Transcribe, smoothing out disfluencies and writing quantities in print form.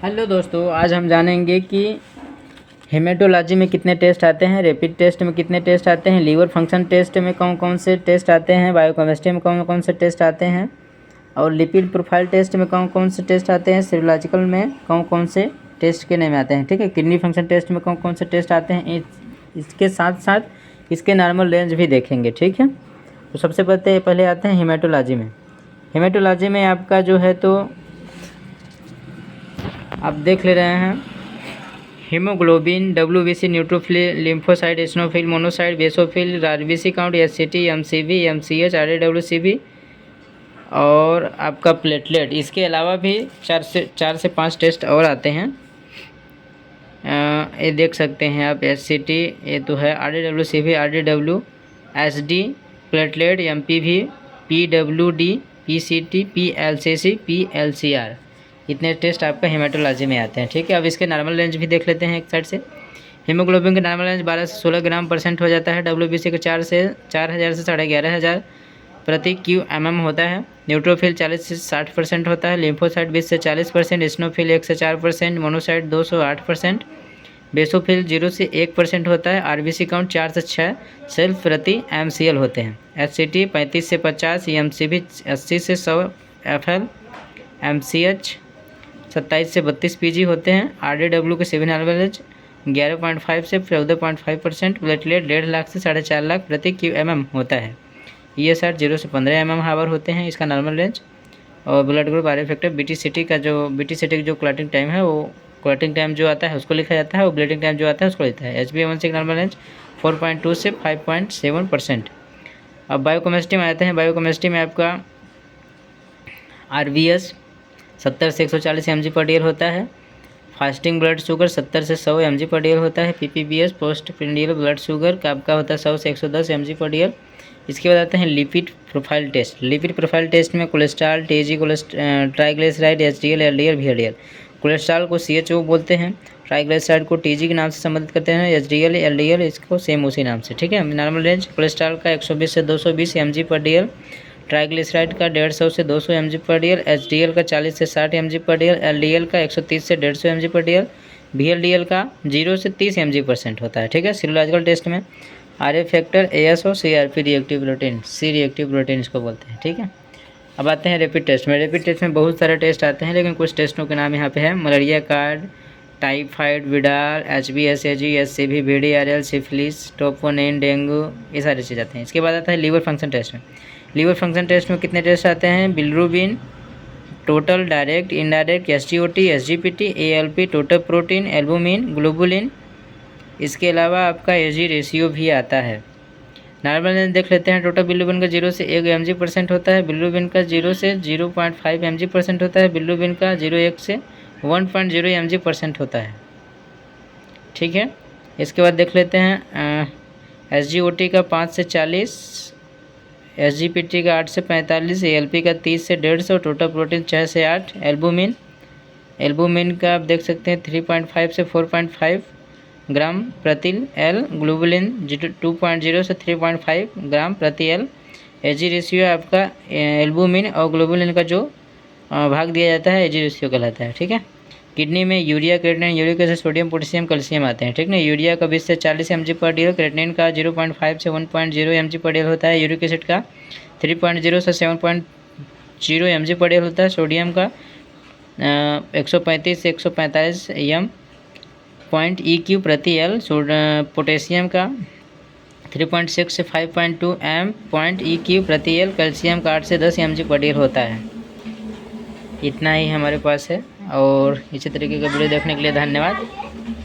Hello दोस्तों, आज हम जानेंगे कि हेमेटोलॉजी में कितने टेस्ट आते हैं, रैपिड टेस्ट में कितने टेस्ट आते हैं, लीवर फंक्शन टेस्ट में कौन कौन से टेस्ट आते हैं, बायोकेमिस्ट्री में कौन कौन से टेस्ट आते हैं और लिपिड प्रोफाइल टेस्ट में कौन कौन से टेस्ट आते हैं, सीरोलॉजिकल में कौन कौन से टेस्ट के नेम आते हैं। ठीक है, किडनी फंक्शन टेस्ट में कौन कौन से टेस्ट आते हैं, इसके साथ साथ इसके नॉर्मल रेंज भी देखेंगे। ठीक है, तो सबसे पहले आते हैं हेमेटोलॉजी में। हेमेटोलॉजी में आपका जो है तो आप देख ले रहे हैं haemoglobin, WBC, neutrophil, lymphocyte, eosinophil, monocyte, basophil, RBC count, SCT, MCV, MCH, RAWCB और आपका प्लेटलेट। इसके अलावा भी चार से पाँच टेस्ट और आते हैं। ये देख सकते हैं आप, एससीटी, ये तो है, RAWCB, RDW, SD, platelet, MPV, PWD, PCT, PLCC, PLCR, इतने टेस्ट आपका हेमेटोलॉजी में आते हैं। ठीक है, अब इसके नॉर्मल रेंज भी देख लेते हैं एक साइड से। हीमोग्लोबिन का नॉर्मल रेंज 12 से 16 ग्राम % हो जाता है। डब्ल्यूबीसी का 4000 से 11,500 प्रति QMM होता है। न्यूट्रोफिल 40 से 60% होता है। लिम्फोसाइट 20 से 40%, एसिनोफिल 1 से 4%, मोनोसाइट 2 से 8%, बेसोफिल 0 से 1% होता है। आरबीसी काउंट 4 से 6 सेल प्रति MCL होते हैं। एचसीटी 35 से 50, एमसीवी 80 से 100 FL, MCH 27 से 32 PG होते हैं। आरडीडब्ल्यू के 7 एवरेज 11.5 से 14.5%, प्लेटलेट 1.5 लाख से 4.5 लाख प्रति QMM होता है। ESR 0 से 15 mm हावर होते हैं इसका नॉर्मल रेंज। और blood group R factor BT-CT का जो क्लॉटिंग टाइम है, वो क्लॉटिंग टाइम जो आता है उसको लिखा जाता है और ब्लीडिंग टाइम जो आता है उसको लिखता है। HbA1c का नॉर्मल रेंज 4.2 से 5.7%। अब बायोकेमिस्ट्री में आते हैं। बायोकेमिस्ट्री में आपका RBS 70 से 140 mg/dl होता है। फास्टिंग ब्लड शुगर 70 से 100 mg/dl होता है। PPBS पोस्ट प्रिंडियल ब्लड शुगर का आपका होता है 100 से 110 mg/dl। इसके बाद आते हैं lipid profile test. Lipid profile test में cholesterol, TG, triglyceride, HDL, LDL, VLDL। Cholesterol को CHO बोलते हैं, ट्राइग्लिसराइड को TG के नाम से संबंधित करते हैं, HDL, LDL इसको सेम उसी नाम से। ठीक है, नॉर्मल रेंज कोलेस्ट्रॉल का 120 से 220 mg/dl, ट्राइग्लिसराइड का 150 से 200 mg/dl, HDL का 40 से 60 mg/dl, LDL का 130 से 150 mg/dl, VLDL का 0 से 30 mg% होता है। ठीक है, सीरोलॉजिकल टेस्ट में RA factor, ASO, CRP reactive protein, C reactive protein इसको बोलते हैं। ठीक है, अब आते हैं रैपिड टेस्ट में। रैपिड टेस्ट में बहुत सारे टेस्ट आते हैं, लेकिन कुछ टेस्टों के नाम यहाँ पे है। Malaria card, typhoid, Widal, HBsAg, SCV, VDRL, syphilis, troponin, dengue, ये सारी चीज़ आते हैं। इसके बाद आता है लीवर फंक्शन टेस्ट में। लीवर फंक्शन टेस्ट में कितने टेस्ट आते हैं? Bilirubin, total, direct, indirect, SGOT, SGPT, ALP, total protein, albumin, globulin. इसके अलावा आपका AG रेशियो भी आता है। नॉर्मल रेंज देख लेते हैं। टोटल बिलिरुबिन का 0 से 1 mg% होता है। बिलिरुबिन का 0 से 0.5 mg% होता है। बिलिरुबिन का 0.1 से 1.0 mg% होता है। ठीक है, इसके बाद देख लेते हैं SGOT का 5 से 40, SGPT का 8 से 45, ALP का 30 से 150, टोटल प्रोटीन 6 से 8। एल्बुमिन का आप देख सकते हैं 3.5 से 4.5 ग्राम प्रति L। ग्लोबुलिन 2.0 से 3.5 ग्राम प्रति L। AG रेशियो आपका एल्बुमिन और ग्लोबुलिन का जो भाग दिया जाता है AG रेशियो कहलाता है। ठीक है, किडनी में urea, creatinine, uric acid, sodium, potassium, calcium आते हैं। ठीक ना, यूरिया का 20 से 40 mg/dl, क्रेटिनिन का 0.5 से 1.0 mg/dl होता है। यूरिक एसिड का 3.0 से 7.0 mg/dl होता है। सोडियम का 135 से 145 m/eq प्रति L। पोटेशियम का 3.6 से 5.2 m/eq प्रति L। कैल्शियम का 8 से 10 mg/dl होता है। इतना ही हमारे पास है, और इसी तरीके का वीडियो देखने के लिए धन्यवाद।